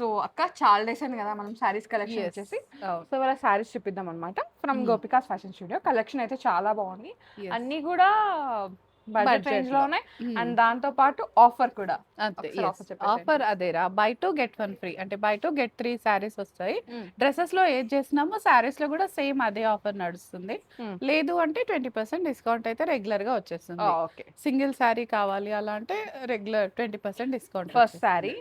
So అక్క చాలా days అయింది కదా మనం శారీస్ కలెక్షన్ Yes. వచ్చేసి. అవును. సో ఇవాళ శారీస్ చూపిద్దాం అనమాట. From gopikas fashion studio. Collection అయితే చాలా బాగుంది. Yes. అన్నీ కూడా బడ్జెట్ Budget రేంజ్ లో. లోనే అండ్ దాంతో పాటు ఆఫర్ కూడా. అంతే. ఒకసారి ఎస్ ఆఫర్ చెప్పేసేయండి. ఆఫర్ అదేరా, బై 2 గెట్ 1 ఫ్రీ. అంటే బై 2 గెట్ 3 శారీస్ వస్తాయి. మ్మ్. డ్రెస్సెస్ లో ఏది చేసినామో శారీస్ లో కూడా సేమ్ అదే ఆఫర్ నడుస్తుంది. మ్మ్. లేదు అంటే 20% డిస్కౌంట్ అయితే రెగ్యులర్ గా వచ్చేస్తుంది. ఓకే. సింగిల్ శారీ కావాలి అలా అంటే రెగ్యులర్ 20% డిస్కౌంట్. ఫస్ట్ శారీ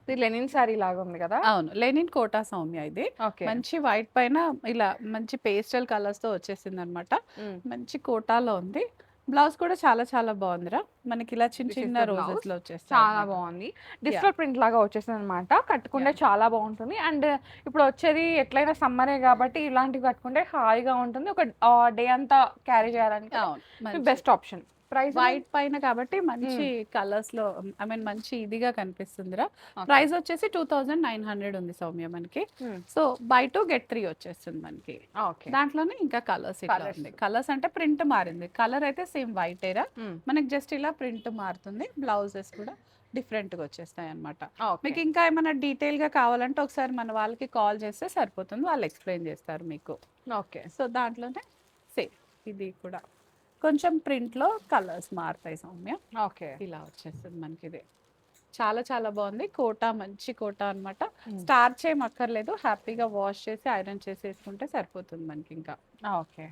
ఇది లెనిన్ శారీ లాగా ఉంది కదా. అవును, లెనిన్ కోటా సౌమ్య ఇది. ఓకే. మంచి వైట్ పైన ఇలా మంచి పేస్టల్ కలర్స్ తో వచ్చేసింది అనమాట. మంచి కోటాలో ఉంది. బ్లౌజ్ కూడా చాలా చాలా బాగుందిరా. మనకి ఇలా చిన్న This is చిన్న the రోజెస్ blouse. లో వచ్చేస్తాయి చాలా అన్నమాట. బాగుంది. డిజిటల్ ప్రింట్ లాగా వచ్చేసింది అనమాట. కట్టుకుంటే Yeah. చాలా బాగుంటుంది. అండ్ ఇప్పుడు వచ్చేది ఎట్లయినా సమ్మరే కాబట్టి ఇలాంటివి కట్టుకుంటే హాయిగా ఉంటుంది. ఒక డే అంతా క్యారీ చేయాలంటే అవును, బెస్ట్ ఆప్షన్. ప్రైస్ వైట్ పైన కాబట్టి మంచి కలర్స్ లో ఐ మీన్ మంచి ఇదిగా కనిపిస్తుందిరా. ప్రైస్ వచ్చేసి 2900 ఉంది సౌమ్య మనకి. సో బై 2 గెట్ 3 వచ్చేస్తుంది మనకి. ఓకే. దాంట్లోనే ఇంకా కలర్స్ ఇట్లా Colours. ఉంది. కలర్స్ అంటే ప్రింట్ మారింది. కలర్ అయితే సేమ్ వైట్ ఏరా, మనకి జస్ట్ ఇలా ప్రింట్ మారుతుంది. బ్లౌజెస్ కూడా డిఫరెంట్ గా వచ్చేస్తాయి అన్నమాట. మీకు ఇంకా ఏమైనా డీటెయిల్ గా కావాలంటే ఒకసారి మన వాళ్ళకి కాల్ చేస్తే సరిపోతుంది, వాళ్ళు ఎక్స్ప్లెయిన్ చేస్తారు మీకు. ఓకే. సో దాంట్లోనే సేమ్ ఇది కూడా కొంచెం ప్రింట్ లో కలర్స్ మారుతాయి సౌమ్య. ఓకే. ఇలా వచ్చేస్తుంది మనకి. ఇది చాలా చాలా బాగుంది. కోటా మంచి కోటా అన్నమాట. స్టార్చ్ ఏం అక్కర్లేదు, హ్యాపీగా వాష్ చేసి ఐరన్ చేసి వేసుకుంటే సరిపోతుంది మనకి ఇంకా. ఓకే.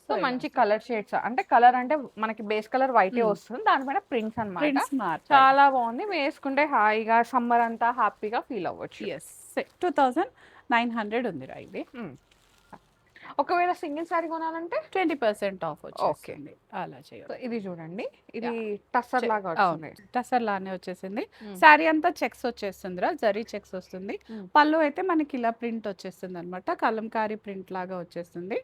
సో మంచి కలర్ షేడ్స్ అంటే కలర్ అంటే మనకి బేస్ కలర్ వైట్ వస్తుంది, దానిపైన ప్రింట్స్ అన్నమాట. ప్రింట్స్ మారుతాయి. చాలా బాగుంది. వేసుకుంటే హాయిగా సమ్మర్ అంతా హ్యాపీగా ఫీల్ అవ్వచ్చు. ఎస్ 2900 ఉందిరా ఇది. ఒకవేళ సింగిల్ శారీ కొనాలంటే 20% ఆఫ్ వచ్చేసింది. అలా సో చేయొచ్చు. ఇది చూడండి, ఇది టస్సర్ లాగా వచ్చింది. టసర్ లానే వచ్చేసింది. శారీ అంతా చెక్స్ వచ్చేస్తుందిరా, జరీ చెక్స్ వస్తుంది. పళ్ళు అయితే మనకి ఇలా ప్రింట్ వచ్చేస్తుంది అనమాట, కలంకారీ ప్రింట్ లాగా వచ్చేస్తుంది.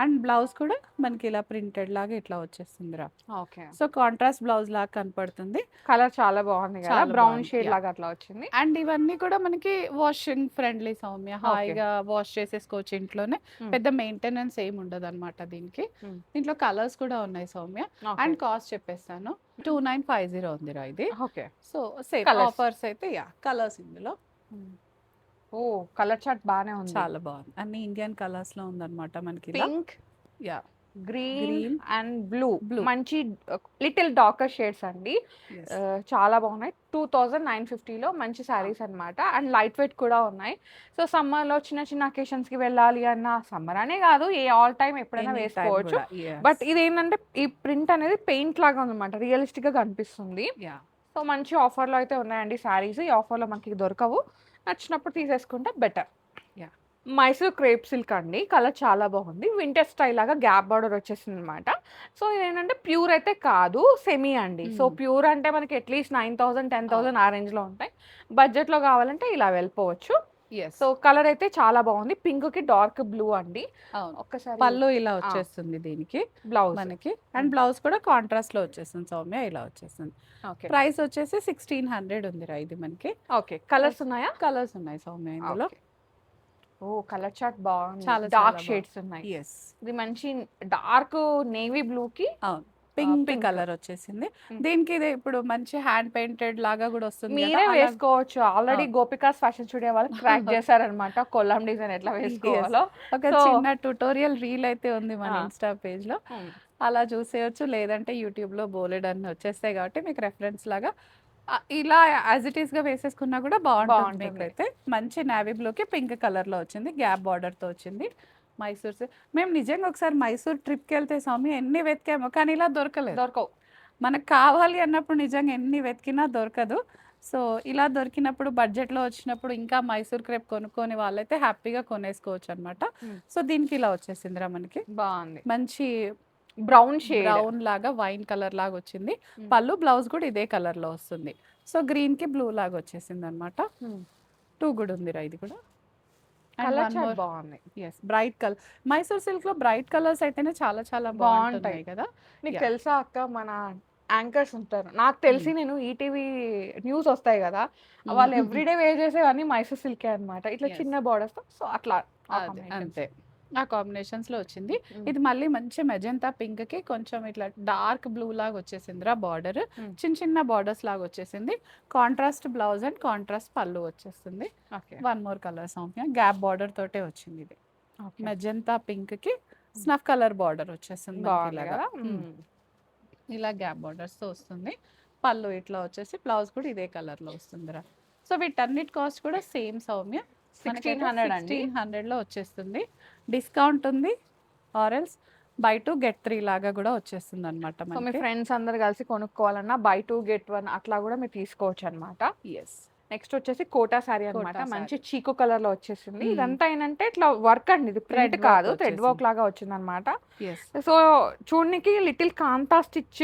అండ్ బ్లౌజ్ కూడా మనకి ఇలా ప్రింటెడ్ లాగా ఇట్లా వచ్చేస్తుందిరా. ఓకే. సో కాంట్రాస్ట్ బ్లౌజ్ లాగా కనపడుతుంది. కలర్ చాలా బాగుంది కదా, చాలా బ్రౌన్ బాగుంది. Shade Yeah. లాగా అట్లా వచ్చింది. అండ్ ఇవన్నీ కూడా మనకి వాషింగ్ ఫ్రెండ్లీ సౌమ్య, హాయిగా వాష్ చేసేసుకోవచ్చు ఇంట్లోనే. పెద్ద మెయింటెనెన్స్ ఏమి ఉండదు అనమాట దీనికి. దీంట్లో కలర్స్ కూడా ఉన్నాయి సౌమ్య. అండ్ కాస్ట్ చెప్పేస్తాను, 2950 ఉందిరా ఇది. Okay. So same Colours. Offers అయితే కలర్స్ ఇందులో ఓ కలర్ చార్ట్ బానే ఉంది. చాలా బాగుంది. అన్ని ఇండియన్ కలర్స్ లో ఉందన్నమాట మనకి. Pink, yeah green and blue. Blue. మంచి లిటిల్ డార్కర్ షేడ్స్ అండి. చాలా బాగున్నాయి. 2950 లో మంచి శారీస్ అన్నమాట. అండ్ లైట్ వెయిట్ కూడా ఉన్నాయి. సో సమ్మర్ లో చిన్న చిన్న అకేషన్స్ కి వెళ్ళాలి అన్న, సమ్మర్ అనే కాదు ఏ ఆల్ టైమ్ ఎప్పుడైనా వేసుకోవచ్చు. బట్ ఇది ఏంటంటే ఈ ప్రింట్ అనేది పెయింట్ లాగా ఉందన్నమాట, రియలిస్టిక్ గా కనిపిస్తుంది. సో మంచి ఆఫర్లో అయితే ఉన్నాయండి శారీస్. ఈ ఆఫర్లో మనకి దొరకవు, నచ్చినప్పుడు తీసేసుకుంటే better. Yeah. Mysore crepe silk అండి, కలర్ చాలా బాగుంది. వింటర్ స్టైల్ లాగా గ్యాప్ బార్డర్ వచ్చేసింది అనమాట. సో ఇదేంటంటే ప్యూర్ అయితే కాదు, సెమీ అండి. సో ప్యూర్ అంటే మనకి అట్లీస్ట్ 9000 10,000 ఆ రేంజ్లో ఉంటాయి. బడ్జెట్లో కావాలంటే ఇలా వెళ్ళిపోవచ్చు. సో కలర్ అయితే చాలా బాగుంది. పింక్ కి డార్క్ బ్లూ అండి. ఒక్కసారి పళ్ళు ఇలా వచ్చేస్తుంది దీనికి బ్లౌజ్ మనకి. అండ్ బ్లౌజ్ కూడా కాంట్రాస్ట్ లో వచ్చేస్తుంది సౌమ్య, ఇలా వచ్చేస్తుంది. ఓకే. ప్రైస్ వచ్చేసి 1600 ఉందిరా ఇది మనకి. ఓకే. కలర్స్ ఉన్నాయా? కలర్స్ ఉన్నాయి సౌమ్య ఇందులో. Okay. ఓ కలర్ చార్ట్ బాగుంది, చాలా డార్క్ చాలా షేడ్స్ ఉన్నాయి. ఎస్ ఇది మంచి డార్క్ నేవీ బ్లూ కి అవును, పింక్ pink. కలర్ వచ్చేసింది దీనికి. ఇది ఇప్పుడు మంచి హ్యాండ్ పెయింటెడ్ లాగా కూడా వస్తుంది కదా, మీరే అలా- వేసుకోవచ్చు. ఆల్రెడీ గోపికాస్ ఫ్యాషన్ స్టూడియో వాళ్ళు క్రాక్ చేశారనమాట కొల్లాం డిజైన్ ఎట్లా వేసుకోవాలో. ఒక So- చిన్న ట్యూటోరియల్ రీల్ అయితే ఉంది మన ఇన్స్టా పేజ్ లో, Hmm. అలా చూసేయచ్చు. లేదంటే యూట్యూబ్ లో బోలెడ్ అన్ని వచ్చేస్తాయి కాబట్టి మీకు రెఫరెన్స్ లాగా ఇలా యాజ్ ఇట్ ఈస్ గా వేసేసుకున్నా కూడా బాగుంటుంది. మీకు అయితే మంచి నావీ బ్లూకి పింక్ కలర్ లో వచ్చింది, గ్యాప్ బార్డర్ తో వచ్చింది. మైసూర్ మేము నిజంగా ఒకసారి మైసూర్ ట్రిప్కి వెళ్తే స్వామి ఎన్ని వెతికామో కానీ ఇలా దొరకలేదు. దొరకవు. మనకు కావాలి అన్నప్పుడు నిజంగా ఎన్ని వెతికినా దొరకదు. సో ఇలా దొరికినప్పుడు బడ్జెట్లో వచ్చినప్పుడు ఇంకా మైసూర్ క్రేప్ కొనుక్కొని వాళ్ళైతే హ్యాపీగా కొనేసుకోవచ్చు అనమాట. సో దీనికి ఇలా వచ్చేసిందిరా మనకి, బాగుంది. మంచి బ్రౌన్ షేడ్, బ్రౌన్ లాగా వైన్ కలర్ లాగా వచ్చింది. పళ్ళు బ్లౌజ్ కూడా ఇదే కలర్ లో వస్తుంది. సో గ్రీన్ కి బ్లూ లాగా వచ్చేసింది అనమాట. 2 కూడా ఉందిరా ఇది కూడా. కలర్ చార్ట్ బాగుంది. Yes bright colour. Mysore silk లో బ్రైట్ కలర్స్ అయితేనే చాలా చాలా బాగుంటాయి కదా. నీకు Yeah. తెలుసా అక్క, మన యాంకర్స్ ఉంటారు, నాకు తెలిసి నేను ఈటీవీ న్యూస్ వస్తాయి కదా, వాళ్ళు ఎవ్రీడే వేర్ చేసేవన్నీ మైసూర్ సిల్కే అన్నమాట. ఇట్లా Yes. చిన్న బార్డర్స్. సో అట్లా అంతే. ఆ కాంబినేషన్స్ లో వచ్చింది. Mm. ఇది మళ్ళీ మంచి మెజెంతా పింక్ కి కొంచెం ఇట్లా డార్క్ బ్లూ లాగా వచ్చేసిందిరా బార్డర్. Mm. చిన్న చిన్న బార్డర్స్ లాగా వచ్చేసింది. కాంట్రాస్ట్ బ్లౌజ్ అండ్ కాంట్రాస్ట్ పళ్ళు వచ్చేస్తుంది. Okay. One more colour Soumya, gap border తోటే వచ్చింది ఇది. ఓకే. మెజెంతా పింక్ కి స్నఫ్ కలర్ బార్డర్ వచ్చేస్తుంది మనకి బాగుంది ఇలాగా. కదా. ఇలా గ్యాప్ బార్డర్స్ తో వస్తుంది. పళ్ళు ఇట్లా వచ్చేసి బ్లౌజ్ కూడా ఇదే కలర్ లో వస్తుందిరా. సో వీటన్నిటి కాస్ట్ కూడా సేమ్ సౌమ్య, 1600 అండి. 1600 లో వచ్చేస్తుంది. డిస్కౌంట్ ఉంది, ఆర్ఎల్స్ బై 2 గెట్ 3 లాగా కూడా వచ్చేస్తుంది అనమాట సో మీ మనకి. ఫ్రెండ్స్ అందరు కలిసి కొనుక్కోవాలన్నా బై 2 గెట్ 1 అట్లా కూడా మీరు తీసుకోవచ్చు అనమాట. ఎస్. నెక్స్ట్ వచ్చేసి కోటా శారీ అన్నమాట. కోటా మంచి saree. చీకు కలర్ లో వచ్చేసింది. Mm. ఇదంతా ఏంటంటే ఇట్లా వర్క్ అండి, ఇది ప్రింట్ work కాదు, థ్రెడ్ వచ్చేసింది. వర్క్ లాగా వచ్చింది అనమాట. ఎస్. సో చూడనికి లిటిల్ కాంతా స్టిచ్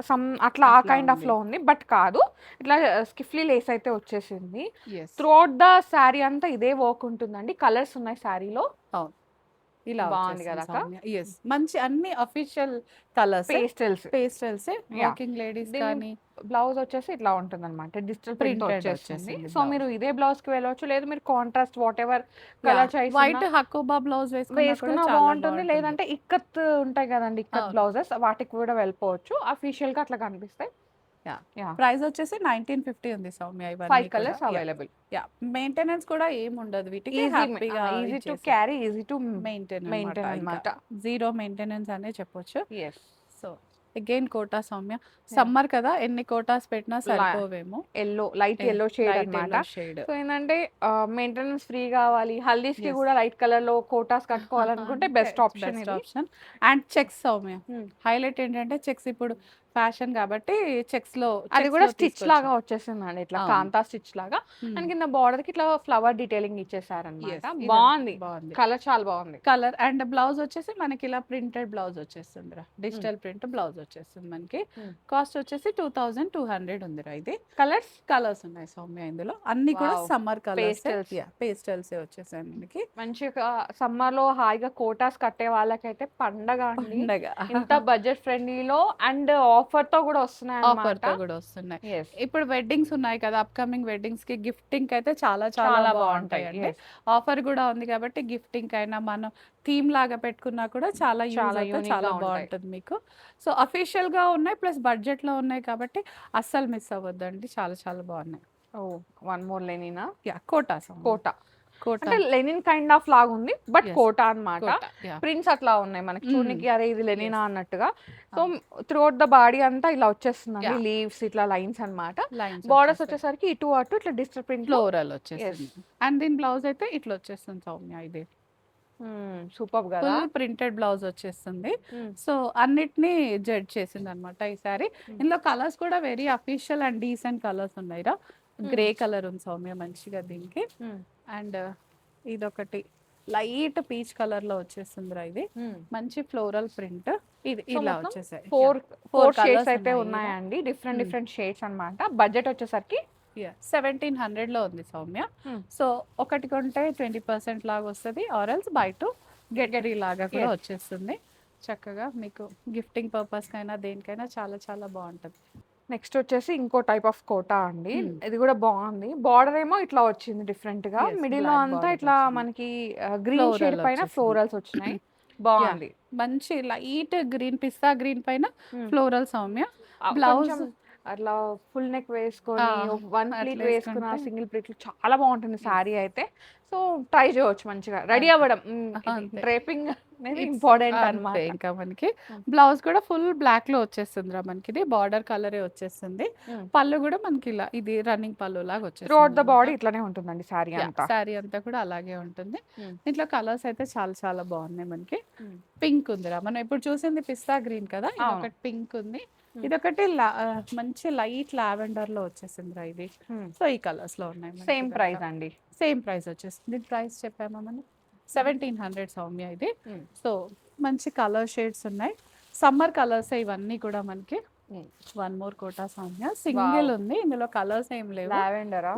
సమ్ అట్లా ఆ అట్లా కైండ్ ఆఫ్ ఉంది. లో ఉంది, బట్ కాదు, ఇట్లా స్కిఫ్లీ లేస్ అయితే వచ్చేసింది. Yes. Throughout the sari అంతా ఇదే వర్క్ ఉంటుందండి. కలర్స్ ఉన్నాయి శారీలో. అవును. ఇలా బాగుంది కదా అక్క? ఎస్. మంచి అన్ని official colours, pastels. Pastels, working ladies దీని కానీ. బ్లౌజ్ వచ్చేసి ఇట్లా ఉంటుంది అనమాట, డిజిటల్ ప్రింట్ Printed వచ్చేసింది. వచ్చేసింది సో blouse. మీరు ఇదే బ్లౌజ్ కి వెళ్ళవచ్చు, లేదు మీరు contrast whatever colour choice white హక్కుబా బ్లౌజ్ వేసుకున్నా బాగుంటుంది, లేదంటే ఇక్కత్ ఉంటాయి కదండి, ఇక్కత్ అవును. బ్లౌజెస్, వాటికి కూడా వెళ్ళిపోవచ్చు. అఫీషియల్ గా అట్లా కనిపిస్తాయి. ప్రైస్ వచ్చేసి 1950 ఉంది సౌమ్య. 5 colours available. మెయింటెనెన్స్ కూడా ఏం ఉండదు వీటికి. Easy to carry, easy to maintain maintain అన్నమాట. జీరో మెయింటెనెన్స్ అనే చెప్పొచ్చు. Yes. So again Kota Soumya, summer కదా ఎన్ని కోటాస్ పెట్టినా సరిపోవేమో. ఎల్లో, లైట్ ఎల్లో షేడ్ అన్నమాట. షేడ్. సో ఏంటంటే మెయింటెనెన్స్ ఫ్రీ కావాలి, హల్దీస్ కి Yes. కూడా లైట్ కలర్ లో కోటాస్ కట్టుకోవాలనుకుంటే బెస్ట్ ఆప్షన్ ఇది. Option. And checks Soumya, highlight ఏంటంటే చెక్స్ ఇప్పుడు ఫ్యాషన్ కాబట్టి చెక్స్ లో అది కూడా స్టిచ్ లాగా వచ్చేసిందండి, ఇట్లా అవును. కాంతా స్టిచ్ లాగా. అండ్ కింద బార్డర్ కి ఇట్లా ఫ్లవర్ డీటెయిలింగ్ ఇచ్చేసారన్నమాట. Yes, బాగుంది, బాగుంది కలర్ చాలా బాగుంది. కలర్. అండ్ బ్లౌజ్ వచ్చేసి మనకి ఇలా ప్రింటెడ్ బ్లౌజ్ వచ్చేస్తుంది రా, డిజిటల్ ప్రింట్ బ్లౌజ్ వచ్చేస్తుంది మనకి. కాస్ట్ వచ్చేసి 2200 ఉందిరా. ఇది కలర్స్ ఉన్నాయి సౌమ్య ఇందులో, అన్ని కూడా Wow. Summer colours, Pastels. Pastels వచ్చేసాయి మనకి. మంచిగా సమ్మర్ లో హాయిగా కోటాస్ కట్టే వాళ్ళకైతే పండగ అండి. పండగ. ఇంత బడ్జెట్ ఫ్రెండ్లీలో అండ్ ఆఫర్ తో కూడా వస్తున్నాయి ఆఫర్ తో అన్నమాట. కూడా వస్తున్నాయి. Yes. ఇప్పుడు వెడ్డింగ్స్ ఉన్నాయి కదా, అప్కమింగ్ వెడ్డింగ్స్ కి గిఫ్టింగ్ అయితే చాలా చాలా చాలా బాగుంటాయి బాగుంటాయి. అండి. ఆఫర్ కూడా ఉంది కాబట్టి గిఫ్టింగ్ అయినా మనం థీమ్ లాగా పెట్టుకున్నా కూడా చాలా చాలా యూజ్ unique చాలా గా ఉంటాయి. బాగుంటుంది మీకు. సో అఫీషియల్ గా ఉన్నాయి ప్లస్ బడ్జెట్ లో ఉన్నాయి కాబట్టి అస్సలు మిస్ అవ్వద్దండి, చాలా చాలా బాగున్నాయి. వన్ మోర్ లెనినా కోటా కోటా, కోటా అంటే లెనిన్ కైండ్ ఆఫ్ లాగా ఉంది, బట్ Yes. కోటా అన్నమాట. ప్రింట్స్ అట్లా ఉన్నాయి మనకి చూడనికి, అరే ఇది లెనినా అన్నట్టుగా. So throughout the body అంతా ఇలా వచ్చేస్తుందండి, Yeah. లీవ్స్ ఇట్లా లైన్స్ అన్నమాట. లైన్స్ బార్డర్స్ వచ్చేసరికి ఇటు అటు ఇట్లా డిజిటల్ ప్రింట్ లో. ఫ్లోరల్ వచ్చేసింది. అండ్ దీని బ్లౌజ్ అయితే ఇట్లా వచ్చేస్తుంది సౌమ్య. ఇది సూపర్ కదా. ఫుల్ ప్రింటెడ్ బ్లౌజ్ వచ్చేస్తుంది. Hmm. సో అన్నిటినీ జడ్జ్ చేసింది అనమాట ఈసారి. ఇందులో కలర్స్ కూడా very official and decent colours ఉన్నాయిరా. గ్రే కలర్ ఉంది సౌమ్య మంచిగా దీనికి. అండ్ ఇదొకటి లైట్ పీచ్ కలర్ లో వచ్చేస్తుందిరా. ఇది మంచి ఫ్లోరల్ ప్రింట్. ఇది So ఇలా మొత్తం వచ్చేసాయి. ఫోర్ Four షేడ్స్ colours అయితే ఉన్నాయి. ఉన్నాయండి, డిఫరెంట్ Hmm. డిఫరెంట్ షేడ్స్ అన్నమాట. బడ్జెట్ వచ్చేసరికి 1700 లో ఉంది సౌమ్య. Hmm. సో ఒకటి కొంటే 20% లాగా వస్తుంది, ఆర్ఎల్స్ బై 2 గెట్ లాగా కూడా Yes. వచ్చేస్తుంది. చక్కగా మీకు గిఫ్టింగ్ పర్పస్ కైనా దేనికైనా చాలా చాలా బాగుంటుంది. నెక్స్ట్ వచ్చేసి ఇంకో టైప్ ఆఫ్ కోటా అండి. Hmm. ఇది కూడా బాగుంది. బార్డర్ ఏమో ఇట్లా వచ్చింది డిఫరెంట్ గా, Yes, మిడిల్ లో black అంతా border ఇట్లా వచ్చింది. మనకి గ్రీన్ Floral షేడ్ పైన వచ్చేసింది. ఫ్లోరల్స్ వచ్చినాయి. బాగుంది. మంచి లైట్ గ్రీన్ పిస్తా గ్రీన్ పైన Hmm. ఫ్లోరల్ సౌమ్య. ఆ, బ్లౌజ్ కొంచెం అట్లా ఫుల్ నెక్ వేసుకొని వన్ అట్లా ప్లీట్ వేసుకున్న వేసుకుంటే సింగిల్ ప్లీట్ చాలా బాగుంటుంది శారీ అయితే. సో ట్రై చేయవచ్చు మంచిగా రెడీ అవ్వడం. అంతే. డ్రేపింగ్ అనేది It's ఇంపార్టెంట్ అంతే అన్నమాట. ఇంకా మనకి. బ్లౌజ్ కూడా ఫుల్ బ్లాక్ లో వచ్చేస్తుంది రా మనకి. ఇది బార్డర్ కలరే వచ్చేస్తుంది. పళ్ళు కూడా మనకి ఇలా ఇది రన్నింగ్ పళ్ళు లాగా త్రూ అవుట్ ద వచ్చేస్తుంది. బాడీ ఇట్లానే ఉంటుందండి శారీ అంతా. శారీ అంతా కూడా అలాగే ఉంటుంది. Hmm. దీంట్లో కలర్స్ అయితే చాలా చాలా బాగున్నాయి మనకి. Hmm. పింక్ ఉందిరా, మనం ఇప్పుడు చూసింది పిస్తా గ్రీన్ కదా, ఇది అవును. ఒకటి పింక్ ఉంది. Hmm. ఇదొకటి మంచి లైట్ లావెండర్ లో వచ్చేసిందిరా ఇది. Hmm. సో ఈ కలర్స్ లో ఉన్నాయి. సేమ్ ప్రైస్ అండి. సేమ్ ప్రైస్ వచ్చేసింది. దీని ప్రైస్ చెప్పామా మనం 1700 సౌమ్య ఇది. Hmm. సో మంచి కలర్ షేడ్స్ ఉన్నాయి, సమ్మర్ కలర్స్ ఇవన్నీ కూడా మనకి. Hmm. One more Kota Soumya single ఉంది, ఇందులో కలర్స్ ఏం లేవు. లావెండరా?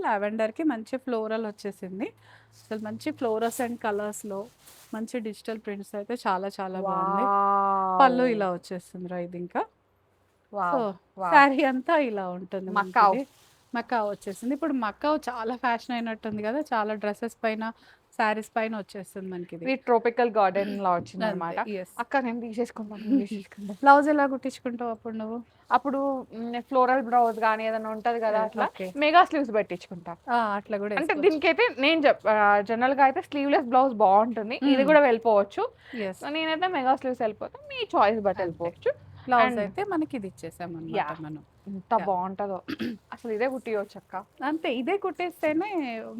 లావెండర్ కి మంచి ఫ్లోరల్ వచ్చేసింది. అసలు మంచి ఫ్లోరస్ అండ్ కలర్స్ లో మంచి డిజిటల్ ప్రింట్స్ అయితే చాలా చాలా బాగుంది. పళ్ళు ఇలా వచ్చేస్తుంది రా ఇది. ఇంకా సో శారీ అంతా ఇలా ఉంటుంది. మక్కావ్. మక్కా వచ్చేసింది. ఇప్పుడు మక్కా చాలా ఫ్యాషన్ అయినట్టుంది కదా, చాలా డ్రెస్సెస్ పైన సారీస్ పైన వచ్చేస్తుంది మనకి ఇది. ఇది ట్రోపికల్ గార్డెన్ లా వచ్చింది అనమాట. అంతే, yes. అక్క నేను తీసేసుకుంటాను తీసేసుకుంటాను. బ్లౌజ్ ఎలా కుట్టించుకుంటావు అప్పుడు నువ్వు? అప్పుడు ఫ్లోరల్ బ్లౌజ్ కానీ ఏదైనా ఉంటది కదా, అట్లా Okay. Mega sleeves పెట్టించుకుంటా. అట్లా కూడా అంటే దీనికైతే నేను జనరల్ గా అయితే స్లీవ్లెస్ బ్లౌజ్ బాగుంటుంది, ఇది కూడా వెళ్ళిపోవచ్చు. ఎస్. సో నేనైతే మెగా స్లీవ్స్ వెళ్ళిపోతా, మీ చాయిస్ బట్టి వెళ్ళిపోవచ్చు. బ్లౌజ్ And- అయితే మనకి ఇది ఇచ్చేసాం Yeah. అన్నమాట మనం. ఎంత బాగుంటుందో అసలు, ఇదే కుట్టియొచ్చు అక్క. అంతే, ఇదే కుట్టేస్తేనే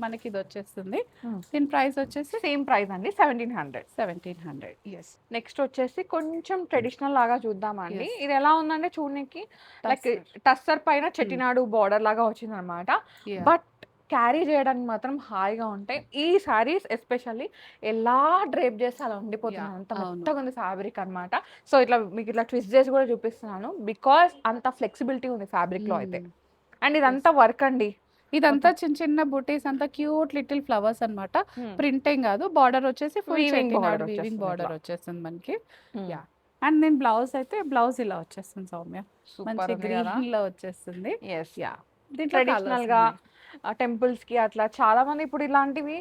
మనకి ఇది వచ్చేస్తుంది. Hmm. దీని ప్రైస్ వచ్చేసి సేమ్ ప్రైస్ అండి, 1700. 1700. ఎస్. నెక్స్ట్ వచ్చేసి కొంచెం ట్రెడిషనల్ లాగా చూద్దామండి. Yes. ఇది ఎలా ఉందంటే చూడడానికి లైక్ టస్సర్ పైన చెట్టినాడు బార్డర్ లాగా వచ్చింది అనమాట. బట్ క్యారీ చేయడానికి మాత్రం హాయిగా ఉంటాయి ఈ సారీస్. ఎస్పెషల్లీ ఎలా డ్రేప్ చేస్తే అలా ఉండిపోతుంది, Yeah, అంత అవును. మెత్తగా ఉంది ఫ్యాబ్రిక్ అన్నమాట. సో ఇట్లా మీకు ఇట్లా ట్విస్ట్ చేసి కూడా చూపిస్తున్నాను, బికాస్ అంత ఫ్లెక్సిబిలిటీ ఉంది ఫ్యాబ్రిక్ లో అయితే. అండ్ ఇదంతా వర్క్ అండి. ఇదంతా చిన్న చిన్న బుటీస్ అంతా క్యూట్ లిటిల్ ఫ్లవర్స్ అన్నమాట. ప్రింటింగ్ కాదు, బార్డర్ వచ్చేసి ఫుల్ Weaving border వీవింగ్ వచ్చేస్తుంది బార్డర్ ఇట్లా. వచ్చేస్తుంది మనకి. Hmm. Yeah. అండ్ నేను బ్లౌజ్ అయితే బ్లౌజ్ ఇలా వచ్చేస్తుంది సౌమ్య, సూపర్ మంచి ఉంది కదా. గ్రీన్ లో వచ్చేస్తుంది. ఎస్, యా, దీంట్లో ట్రెడిషనల్ colours గా ఉన్నాయి. టెంపుల్స్ కి అట్లా చాలా మంది ఇప్పుడు ఇలాంటివి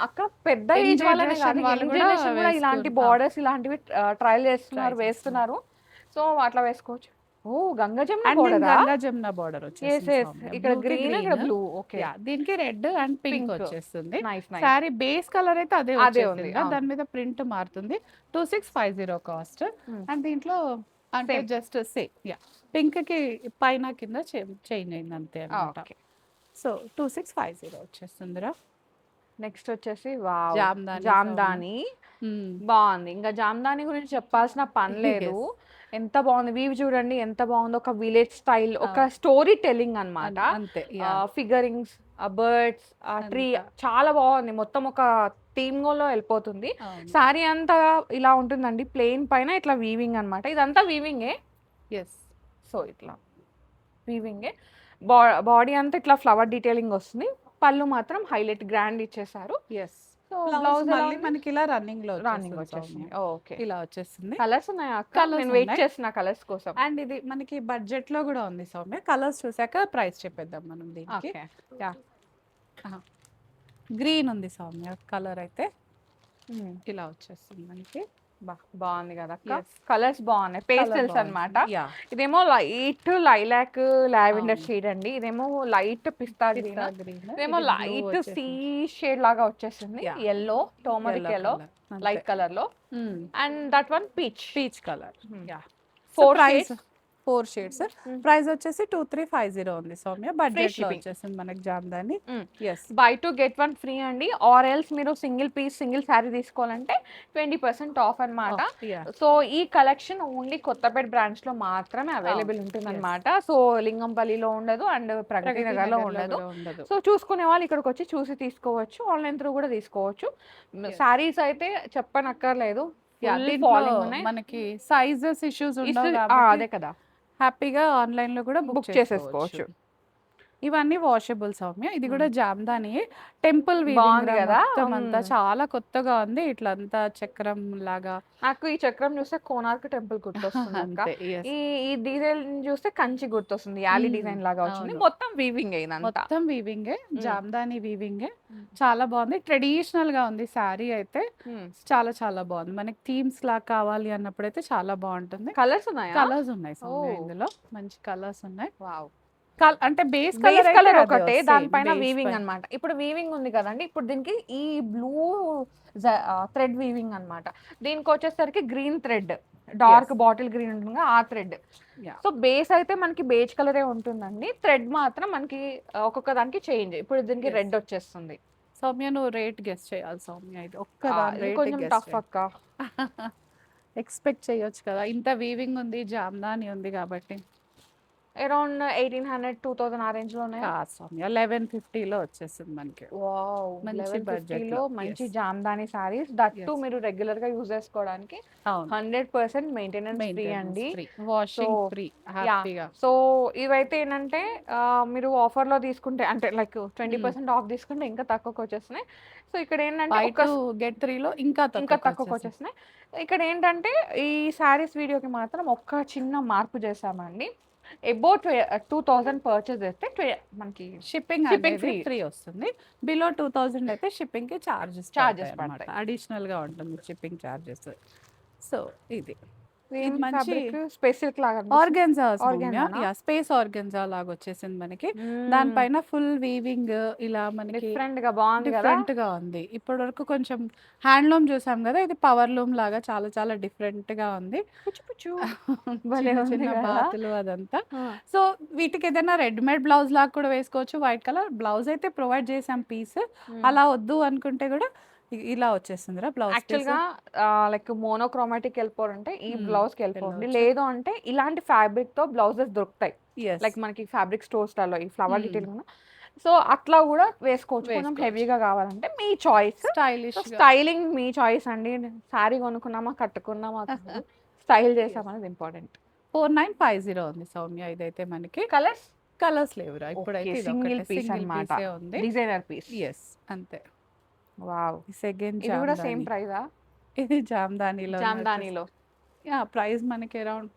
అక్క పెద్ద Young ఏజ్ వాళ్ళనే generation కాదు, వాళ్ళు యంగ్ కూడా జనరేషన్ కూడా ఇలాంటి వేసుకుంటారు. బార్డర్స్ ఇలాంటివి ట్రయల్ చేస్తున్నారు, Try వేస్తున్నారు. సో అట్లా వేసుకోవచ్చు. ఓ గంగా జమున అండ్ బోర్డరా? గంగా జమున బార్డర్ ఎస్ వచ్చేస్తుంది ఎస్, సౌమ్య. ఇక్కడ Blue కి గ్రీన్, green. ఇక్కడ బ్లూ. ఓకే, Yeah, దీనికి రెడ్ అండ్ పింక్ Pink. వచ్చేస్తుంది. Nice nice. Sorry base colour అయితే అదే అదే ఉంది, వచ్చేసింది, అవును. దాని మీద ప్రింట్ మారుతుంది. 2650 కాస్ట్. Hmm. అండ్ దీంట్లో అంటే Same. జస్ట్ యా, పింక్ కి పైన కింద చేంజ్ అయింది అంతే అన్నమాట. ఓకే. సో 2650 వచ్చేస్తుందిరా. నెక్స్ట్ వచ్చేసి వావ్, జామ్దాని జామ్దాని బాగుంది. ఇంకా జామ్దాని గురించి చెప్పాల్సిన పని లేదు. ఎంత బాగుంది వీవ్ చూడండి, ఎంత బాగుంది. ఒక విలేజ్ స్టైల్, ఒక స్టోరీ టెల్లింగ్ అన్నమాట. అంతే. ఫిగరింగ్స్, బర్డ్స్, ట్రీ చాలా బాగుంది. మొత్తం ఒక థీమ్ లో వెళ్ళిపోతుంది. సారీ అంతా ఇలా ఉంటుందండి, ప్లెయిన్ పైన ఇట్లా వీవింగ్ అన్నమాట. ఇదంతా వీవింగే. ఎస్. సో ఇట్లా వీవింగే. బాడీ అంతా ఇట్లా ఫ్లవర్ డీటెయిలింగ్ వస్తుంది. పళ్ళు మాత్రం హైలైట్ గ్రాండ్ ఇచ్చేసారు. ఎస్. సో బ్లౌజ్ బ్లౌజ్ మళ్ళీ మనకి ఇలా రన్నింగ్ లో రన్నింగ్ వచ్చేస్తుంది వచ్చేసింది. సౌమ్య. ఓకే, ఇలా వచ్చేస్తుంది. కలర్స్ ఉన్నాయా అక్క? Colours నేను వెయిట్ ఉన్నాయి. చేస్తున్నా కలర్స్ కోసం. అండ్ ఇది మనకి బడ్జెట్ లో కూడా ఉంది సౌమ్య. కలర్స్ చూసాక ప్రైస్ చెప్పేద్దాం మనం దీనికి. ఓకే, గ్రీన్ ఉంది సౌమ్య కలర్ అయితే, ఇలా వచ్చేస్తుంది మనకి. బాగుంది కదా Yes. కలర్స్ బాగున్నాయి, పేస్టల్స్ Colour అన్నమాట. బాగుంది. Yeah. ఇదేమో లైట్ లైలాక్ లావెండర్ అవును. షేడ్ అండి, ఇదేమో light pista green, Pista green. ఇదేమో ఇది blue లైట్ వచ్చేసింది. సీ షేడ్ లాగా వచ్చేసింది. Yeah. Yellow, turmeric Yellow yellow, colour. Light colour లో. And that one peach, peach colour. Yeah, 4 price shades. 4 shades. Price వచ్చేసి 2350 ఉంది సౌమ్య. బడ్జెట్ లో shipping. వచ్చేసింది మనకి Jamdani. Yes. Buy two get one free అండి. ఆర్ ఎల్స్ మీరు సింగిల్ పీస్ సింగిల్ శారీ తీసుకోవాలంటే 20% of అన్నమాట. సో ఈ కలెక్షన్ ఓన్లీ కొత్తపేట బ్రాంచ్ లో మాత్రమే అవైలబుల్ ఉంటుంది అనమాట. సో లింగంపల్లిలో ఉండదు అండ్ ప్రగతి నగర్ లో ఉండదు. సో చూసుకునే వాళ్ళు ఇక్కడికి వచ్చి చూసి తీసుకోవచ్చు, ఆన్లైన్ త్రూ కూడా తీసుకోవచ్చు. శారీస్ అయితే చెప్పనక్కర్లేదు, ఫాలోయింగ్ ఉన్నాయి. మనకి సైజెస్ ఇష్యూస్ ఉండవు అదే కాబట్టి కదా, హ్యాపీగా ఆన్లైన్ లో కూడా బుక్ బుక్ చేసేసుకోవచ్చు. ఇవన్నీ వాషబుల్ సౌమ్య. ఇది కూడా జామ్దాని టెంపుల్ బాగుంది కదా. అంతా చాలా కొత్తగా ఉంది. ఇట్లా అంతా చక్రం లాగా. నాకు ఈ చక్రం చూస్తే కోనార్క్ టెంపుల్ గుర్తొస్తుంది అక్క. అంతే, yes. ఈ డిజైన్ చూస్తే కంచి గుర్తొస్తుంది, యాలీ Hmm. డిజైన్ లాగా వచ్చింది. అవును. మొత్తం వీవింగ్ అయిందంతా. మొత్తం వీవింగే, జామ్దాని వీవింగే. చాలా బాగుంది, ట్రెడిషనల్ గా ఉంది శారీ అయితే. చాలా చాలా బాగుంది. మనకి థీమ్స్ లా కావాలి అన్నప్పుడు అయితే చాలా బాగుంటుంది. కలర్స్ ఉన్నాయా? కలర్స్ ఉన్నాయి సౌమ్య, Oh. ఇందులో మంచి కలర్స్ ఉన్నాయి. వావ్. అంటే బేస్ బేస్ కలర్ కలర్ ఒకటే, దానిపైన వీవింగ్ అన్నమాట. ఇప్పుడు వీవింగ్ ఉంది కదండి, ఇప్పుడు దీనికి ఈ బ్లూ థ్రెడ్ వీవింగ్ అన్నమాట. దీనికి వచ్చేసరికి green thread, dark Yes. Bottle green ఉంటుంది ఆ థ్రెడ్. సో బేస్ అయితే మనకి బేజ్ కలరే ఉంటుందండి, థ్రెడ్ మాత్రం మనకి ఒక్కొక్క దానికి చేంజ్. ఇప్పుడు దీనికి Yes. రెడ్ వచ్చేస్తుంది. సౌమ్య నువ్వు రేట్ గెస్ చేయాలి సౌమ్య. ఇది ఒక్క ఇది కొంచెం టఫ్ అక్క. ఎక్స్పెక్ట్ చేయొచ్చు కదా, ఇంత వీవింగ్ ఉంది, జామ్దాని ఉంది కాబట్టి. అరౌండ్ 1800 2000 ఆ రేంజ్ లోనే. కాదు సౌమ్య, 1150 లో వచ్చేస్తుంది మనకి. వావ్, మంచి 1150 budget లో లో. మంచి Yes. Jamdani saris, that to Yes. మీరు రెగ్యులర్ గా యూజ్ చేసుకోవడానికి అవును, 100% మెయింటెనెన్స్ ఫ్రీ అండి. వాషింగ్ So, ఫ్రీ, హ్యాపీగా. సో ఇవైతే ఏంటంటే మీరు ఆఫర్ లో తీసుకుంటే అంటే లైక్ 20% ఆఫ్ తీసుకుంటే ఇంకా తక్కువకి వచ్చేస్తున్నాయి. సో ఇక్కడ ఏంటంటే బై ఒక 2 get 3 లో ఇంకా ఇంకా తక్కువకి తక్కువ వచ్చేస్తున్నాయి. ఇక్కడ ఏంటంటే ఈ శారీస్ వీడియోకి మాత్రం ఒక్క చిన్న మార్పు చేసామండి. ఎబో 2000 పర్చేస్ చేస్తే మనకి షిప్పింగ్ Shipping అనేది free. ఫ్రీ వస్తుంది. బిలో 2000 అయితే షిప్పింగ్ కి చార్జెస్ Charges అన్నమాట. పడతాయి. అడిషనల్ గా ఉంటుంది షిప్పింగ్ చార్జెస్. సో ఇది ఏం మంచి ఫ్యాబ్రిక్ స్పేస్ సిల్క్ లాగా ఆర్గెన్జా సౌమ్య. ఆర్గాన్జానా? యా స్పేస్ ఆర్గెన్జా లాగా వచ్చేసింది మనకి. దానిపైన ఫుల్ వీవింగ్ ఇలా మనకి డిఫరెంట్ గా బాగుంది కదా. డిఫరెంట్ గా ఉంది. ఇప్పటి వరకు కొంచెం హ్యాండ్లూమ్ చూసాం కదా, ఇది పవర్ లూమ్ లాగా చాలా చాలా డిఫరెంట్ గా ఉంది. పుచ్చు పుచ్చు భలే చిన్న ఉంది చిన్న కదా. బాతులు అదంతా. ఆ. సో వీటికి ఏదైనా రెడీమేడ్ బ్లౌజ్ లాగా కూడా వేసుకోవచ్చు. వైట్ కలర్ బ్లౌజ్ అయితే ప్రొవైడ్ చేసాం పీస్. అలా వద్దు అనుకుంటే కూడా ఇలా వచ్చేస్తుందిరా బ్లౌజ్. యాక్చువల్ గా లైక్ మోనోక్రోమాటిక్ వెళ్ళిపోరంటే ఈ Hmm, బ్లౌజ్ కి వెళ్ళిపోండి. వెళ్ళొచ్చు. లేదు అంటే ఇలాంటి ఫ్యాబ్రిక్ తో బ్లౌజెస్ దొరుకుతాయి. లైక్ లైక్ మనకి ఫ్యాబ్రిక్ స్టోర్స్ లలో ఈ ఫ్లవర్ Hmm. డీటెయిల్ సో అట్లా కూడా వేసుకోవచ్చు. కొంచెం వేసుకోవచ్చు. హెవీగా కావాలంటే మీ చాయిస్. స్టైలిష్ స్టైలింగ్ మీ చాయిస్ అండి. శారీ కొనుక్కున్నామా కట్టుకున్నామా స్టైల్ చేసామనేది ఇంపార్టెంట్. 4950 ఉంది సౌమ్య. ఇదైతే మనకి కలర్స్ కలర్స్ లేవురా ఇప్పుడైతే. సింగిల్ పీస్ అన్నమాట. ఉంది. Designer piece. ఎస్ అంతే. వావ్. సెకండ్ ఇది కూడా సేమ్ ప్రైజా? ఇది జామ్దానిలో. జామ్దానిలో యా ప్రైస్ మనకి అరౌండ్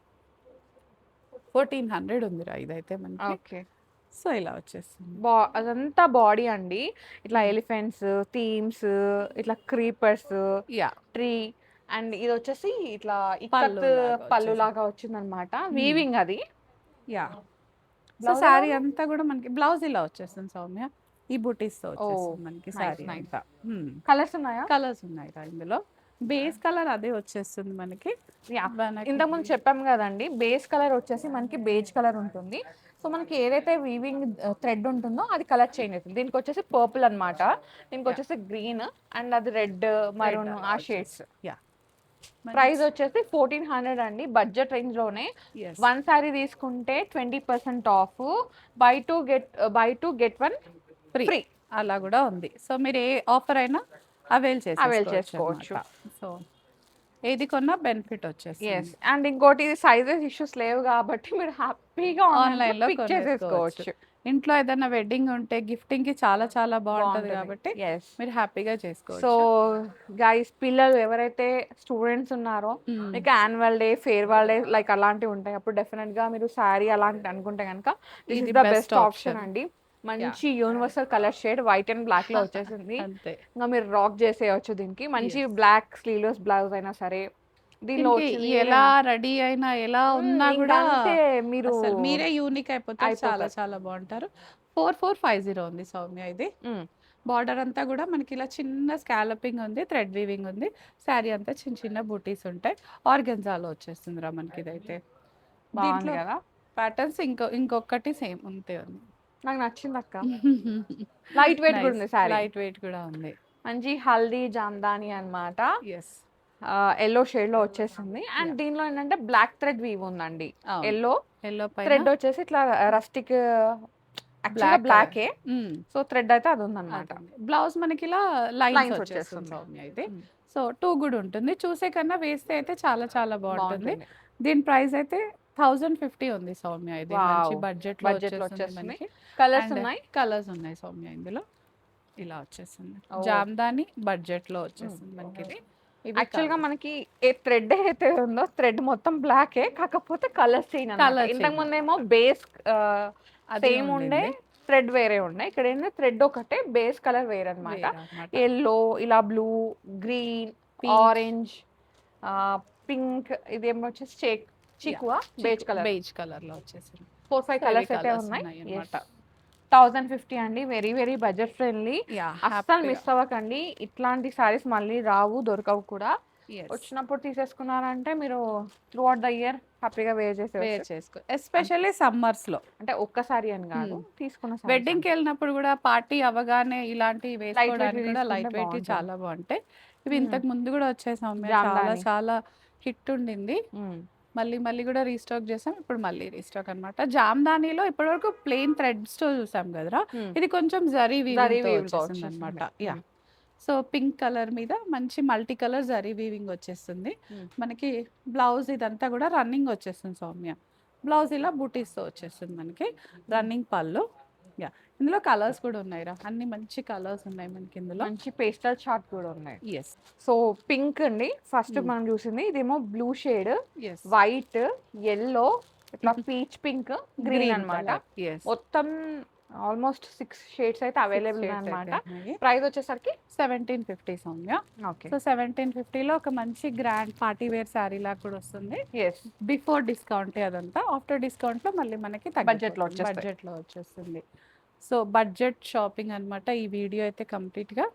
1400 ఉందిరా ఇదైతే మనకి. ఓకే. సో ఇలా వచ్చేస్తుంది. అదంతా బాడీ అండి. ఇట్లా ఎలిఫెంట్స్, థీమ్స్, ఇట్లా క్రీపర్స్, యా ట్రీ అండ్ ఇది వచ్చేసి ఇట్లా పళ్ళు ఇక్కత్ లాగా పళ్ళు వచ్చేసి. లాగా వచ్చిందనమాట. వీవింగ్ అది. యా సో Blouse శారీ ఎలా అంతా కూడా మనకి బ్లౌజ్ ఇలా వచ్చేస్తుంది సౌమ్య. ఈ బుటీస్ తో వచ్చేస్తుంది మనకి nice, శారీ nice. అంతా. కలర్స్ ఉన్నాయా? కలర్స్ ఉన్నాయి ఇందులో. బేస్ కలర్ అదే వచ్చేస్తుంది మనకి. యా. మనకి ఇంతకుముందు చెప్పాం కదండి, బేస్ కలర్ వచ్చేసి మనకి బేజ్ కలర్ ఉంటుంది. సో మనకి ఏదైతే వీవింగ్ థ్రెడ్ ఉంటుందో అది కలర్ చేంజ్ అవుతుంది. దీనికి వచ్చేసి పర్పుల్ అన్నమాట, దీనికి వచ్చేసి గ్రీన్ అండ్ అది రెడ్, మరూన్ ఆ షేడ్స్. యా ప్రైస్ వచ్చేసి 1400 అండి. బడ్జెట్ రేంజ్ లోనే. వన్ సారీ తీసుకుంటే 20% of, by two get one free అలా కూడా ఉంది. సో మీరు ఏ ఆఫర్ అయినా అవైల్ చేసుకోవచ్చు. సో ఏది కొన్నా బెనిఫిట్ వచ్చేసి. ఎస్. అండ్ ఇంకోటి సైజెస్ ఇష్యూస్ లేవు కాబట్టి మీరు హ్యాపీగా ఆన్లైన్ లో పిక్ చేసేసుకోవచ్చు. ఇంట్లో ఏదైనా వెడ్డింగ్ ఉంటే గిఫ్టింగ్ కి చాలా చాలా బాగుంటది కాబట్టి ఎస్. మీరు హ్యాపీగా చేసుకోవచ్చు. సో గైస్, పిల్లలు ఎవరైతే స్టూడెంట్స్ ఉన్నారో మీకు annual day, farewell day like అలాంటివి ఉంటాయి. అప్పుడు డెఫినెట్ గా మీరు శారీ అలాంటి అనుకుంటే కనుక దిస్ ఇది is the best best option option. అండి. మంచి universal colour shade white and black లో వచ్చేసింది. అంతే. ఇంకా మీరు రాక్ చేసేయచ్చు దీనికి. మంచి బ్లాక్ స్లీవ్లెస్ బ్లౌజ్ అయినా సరే దీనిలో దీనికి వచ్చింది. ఎలా రెడీ అయినా ఎలా ఉన్నా ఇంకా కూడా అంతే మీరు అసలు మీరే యూనిక్ అయిపోతారు. చాలా అయిపోతారు. చాలా బాగుంటారు. 4450 ఉంది సౌమ్య. ఇది మ్మ్. బార్డర్ అంతా కూడా మనకి ఇలా చిన్న స్కాలపింగ్ ఉంది, థ్రెడ్ వీవింగ్ ఉంది. శారీ అంతా చిన్న చిన్న బూటీస్ ఉంటాయి. ఆర్గెన్జాలో వచ్చేస్తుంది రా మనకి ఇదైతే. బాగుంది కదా. ప్యాటర్న్స్ ఇంకొకటి సేమ్ అంతే ఉంది. నాకు నచ్చింది అక్క. లైట్ వెయిట్ కూడా ఉంది సారీ. లైట్ వెయిట్ కూడా ఉంది. మంచి హల్దీ జామ్దాని అన్నమాట. ఎస్ ఎల్లో షేడ్ లో వచ్చేసింది. అండ్ దీనిలో ఏంటంటే బ్లాక్ థ్రెడ్ వీవ్ ఉందండి. ఎల్లో ఎల్లో థ్రెడ్ పైన వచ్చేసి ఇట్లా రస్టిక్ Black బ్లాకే. సో థ్రెడ్ అయితే అది ఉందన్నమాట. బ్లౌజ్ మనకి ఇలా Lines లైన్స్ వచ్చేస్తుంది. వచ్చేస్తుంది సౌమ్య ఇది. మ్మ్. సో 2 కూడా ఉంటుంది. చూసే కన్నా వేస్తే అయితే చాలా చాలా బాగుంటుంది. బాగుంటుంది. దీని ప్రైస్ అయితే 1050 ఉంది సౌమ్య. ఇది మంచి Wow. బడ్జెట్ Budget లో లో వచ్చేస్తుంది. మనకి. కలర్స్ ఉన్నాయి. కలర్స్ ఉన్నాయి సౌమ్య ఇందులో. ఇలా వచ్చేస్తుంది. Oh. జామ్దాని బడ్జెట్ లో వచ్చేస్తుంది మనకి ఇది. యాక్చువల్ గా మనకి ఏ థ్రెడ్ అయితే ఉందో థ్రెడ్ మొత్తం బ్లాకే, కాకపోతే కలర్ చేంజ్ Colour అన్నమాట. change. ఇంతకు ముందేమో బేస్ సేమ్ ఉండే, థ్రెడ్ వేరే ఉండే. ఇక్కడ ఏంటంటే థ్రెడ్ ఒకటే, బేస్ కలర్ వేరే అన్నమాట. ఎల్లో, ఇలా blue, green, Pink. Orange, pink, ఇది ఏమో వచ్చేసి చిక్కువ బేజ్ కలర్. బేజ్ కలర్ లో వచ్చేసింది. 4-5 So, కలర్స్ ఇవి అయితే colours ఉన్నాయి. ఉన్నాయి అన్నమాట. 1050 అండి. Very very budget friendly. Yeah అస్సలు మిస్ అవ్వకండి. ఇట్లాంటి సారీస్ మళ్ళీ రావు, దొరకవు కూడా. వచ్చినప్పుడు తీసేసుకున్నారంటే మీరు త్రూ అవుట్ ద ఇయర్ హ్యాపీగా వేర్ వేర్ చేసేవచ్చు. చేసుకో. ఎస్పెషల్లీ సమ్మర్స్ లో అంటే ఒక్కసారి అని కాదు, తీసుకున్న sarees వెడ్డింగ్ కి వెళ్ళినప్పుడు కూడా పార్టీ అవ్వగానే ఇలాంటి వేసుకోవడానికి కూడా తీసుకుంటే లైట్ వెయిట్ బాగుంటుంది. చాలా బాగుంటాయి. ఇవి ఇంతకు ముందు కూడా వచ్చాయి సౌమ్య. జామ్దాని. చాలా చాలా హిట్ ఉండింది. మ్మ్. మళ్ళీ కూడా రీస్టాక్ చేసాం. ఇప్పుడు మళ్ళీ రీస్టాక్ అన్నమాట. జామ్దానిలో ఇప్పటివరకు ప్లెయిన్ థ్రెడ్స్ తో చూసాం కదరా. మ్మ్. ఇది కొంచెం జరీ Zari వీవింగ్ తో weave తో వచ్చేసింది అన్నమాట. వచ్చేసింది. యా సో పింక్ కలర్ మీద మంచి మల్టీ కలర్ జరీ వీవింగ్ వచ్చేస్తుంది. మ్మ్. మనకి బ్లౌజ్ ఇదంతా కూడా రన్నింగ్ వచ్చేస్తుంది సౌమ్య. బ్లౌజ్ ఇలా బూటీస్ తో వచ్చేస్తుంది మనకి. రన్నింగ్ పళ్ళు. యా ఇందులో కలర్స్ కూడా ఉన్నాయిరా. అన్ని మంచి కలర్స్ ఉన్నాయి మనకి ఇందులో. మంచి పేస్టల్ చార్ట్ కూడా ఉన్నాయి. ఎస్ సో పింక్ అండి ఫస్ట్ మ్మ్. మనం చూసింది. ఇదేమో blue shade, yes white, yellow, ఇట్లా పీచ్ పింక్ గ్రీన్ అన్నమాట. మొత్తం ఆల్మోస్ట్ 6 షేడ్స్ అయితే అవైలబుల్ అన్నమాట. ప్రైస్ వచ్చేసరికి 1750 సౌమ్య. ఓకే. సో 1750లో ఒక మంచి గ్రాండ్ పార్టీ వేర్ శారీ లాగా కూడా వస్తుంది. ఎస్. బిఫోర్ డిస్కౌంట్ అదంతా, ఆఫ్టర్ డిస్కౌంట్ లో మళ్ళీ మనకి బడ్జెట్ లో వచ్చేస్తుంది. సో బడ్జెట్ షాపింగ్ అన్నమాట ఈ వీడియో అయితే కంప్లీట్ గా.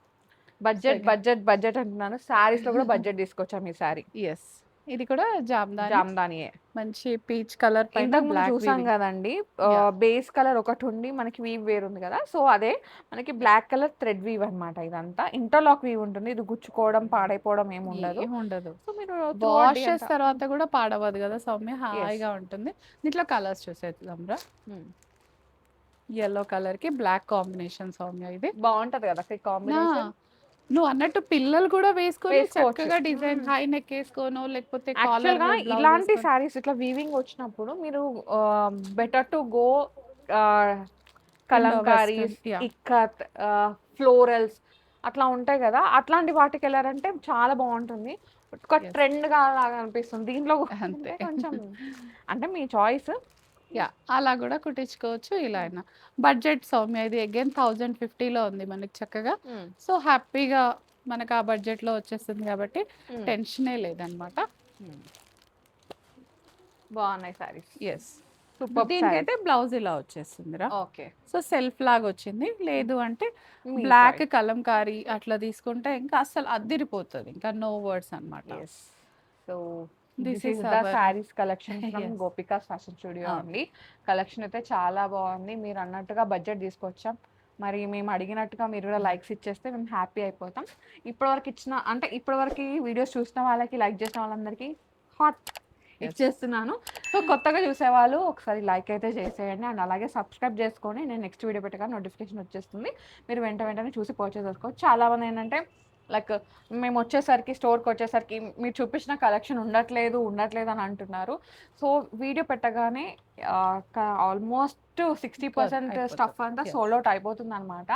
బడ్జెట్ అంటున్నాను. సారీస్ లో కూడా బడ్జెట్ తీసుకొచ్చాం ఈ సారీ. ఎస్, ఇది కూడా జామ్దానియే. మంచి పీచ్ కలర్ పైన ఇంతకు ముందు బ్లాక్ చూసాం కదండి, Yeah. బేస్ కలర్ ఒకటి ఉండి మనకి వీవ్ వేరు ఉంది కదా, సో అదే మనకి బ్లాక్ కలర్ థ్రెడ్ వీవ్ అన్నమాట. ఇదంతా ఇంటర్లాక్ వీవ్ ఉంటుంది. ఇది గుచ్చుకోవడం పాడైపోవడం ఏమి ఉండదు. సో మీరు వాష్ చేసిన తర్వాత కూడా పాడవదు కదా సౌమ్య, హాయిగా ఉంటుంది. దీంట్లో కలర్స్ చూసేద్దాం రా. ఎల్లో కలర్ కి బ్లాక్ కాంబినేషన్ సౌమ్య. ఇది బాగుంటది కదా కాంబినేషన్. నువ్వు అన్నట్టు పిల్లలు కూడా వేసుకొని వేసుకోవచ్చు. చక్కగా డిజైన్ హై నెక్ వేసుకోను, లేకపోతే యాక్చువల్ గా ఇలాంటి సారీస్ ఇట్లా వీవింగ్ వచ్చినప్పుడు మీరు better to go Kalamkari, ikat, florals అట్లా ఉంటాయి కదా, అట్లాంటి వాటికి వెళ్ళారంటే చాలా బాగుంటుంది. ఒక ట్రెండ్ గా లాగా అనిపిస్తుంది. దీంట్లో అంతే. కొంచెం అంటే మీ చాయిస్. అలా కూడా కుట్టించుకోవచ్చు. ఇలా అయినా బడ్జెట్ సౌమ్య. ఇది అగైన్ 1050లో ఉంది మనకి చక్కగా. సో హ్యాపీగా మనకు ఆ బడ్జెట్ లో వచ్చేస్తుంది కాబట్టి టెన్షనే లేదనమాట. బాగున్నాయి సారీస్. ఎస్, దీనికైతే బ్లౌజ్ ఇలా వచ్చేస్తుందిరా. ఓకే. సో సెల్ఫ్ లాగా వచ్చింది. లేదు అంటే బ్లాక్ కలంకారీ అట్లా తీసుకుంటే ఇంకా అసలు అద్దిరిపోతుంది, ఇంకా నో వర్డ్స్ అన్నమాట. So This is the our- saris collection from Yes. Gopikas fashion studio Ah. అండి. కలెక్షన్ అయితే చాలా బాగుంది. మీరు అన్నట్టుగా బడ్జెట్ తీసుకొచ్చాం. మరి మేము అడిగినట్టుగా మీరు కూడా లైక్స్ ఇచ్చేస్తే మేము హ్యాపీ అయిపోతాం. ఇప్పటివరకు వీడియోస్ చూసిన వాళ్ళకి, లైక్ చేసిన వాళ్ళందరికీ హాట్ ఇచ్చేస్తున్నాను. సో కొత్తగా చూసేవాళ్ళు ఒకసారి లైక్ అయితే చేసేయండి, అండ్ అలాగే సబ్స్క్రైబ్ చేసుకొని నేను నెక్స్ట్ వీడియో పెట్టగా నోటిఫికేషన్ వచ్చేస్తుంది. మీరు వెంటనే చూసి పర్చేస్ చేసుకోవచ్చు. చాలామంది ఏంటంటే లైక్ మేము వచ్చేసరికి, స్టోర్కి వచ్చేసరికి మీరు చూపించిన కలెక్షన్ ఉండట్లేదు అని అంటున్నారు. సో వీడియో పెట్టగానే ఆల్మోస్ట్ 60% స్టఫ్ అంతా సోల్డ్ అవుట్ అయిపోతుంది అనమాట.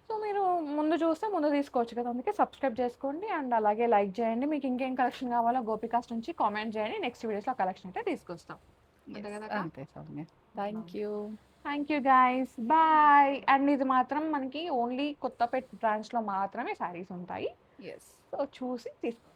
సో మీరు ముందు చూస్తే ముందు తీసుకోవచ్చు కదా, అందుకే సబ్స్క్రైబ్ చేసుకోండి అండ్ అలాగే లైక్ చేయండి. మీకు ఇంకేం కలెక్షన్ కావాలో గోపికాస్ నుంచి కామెంట్ చేయండి. నెక్స్ట్ వీడియోస్లో కలెక్షన్ అయితే తీసుకొస్తాం. అంతే Soumya. Thank you guys, bye. And ఇది మాత్రం మనకి ఓన్లీ కొత్తపేట బ్రాంచ్లో మాత్రమే శారీస్ ఉంటాయి. ఎస్. సో చూసి తీసుకోండి.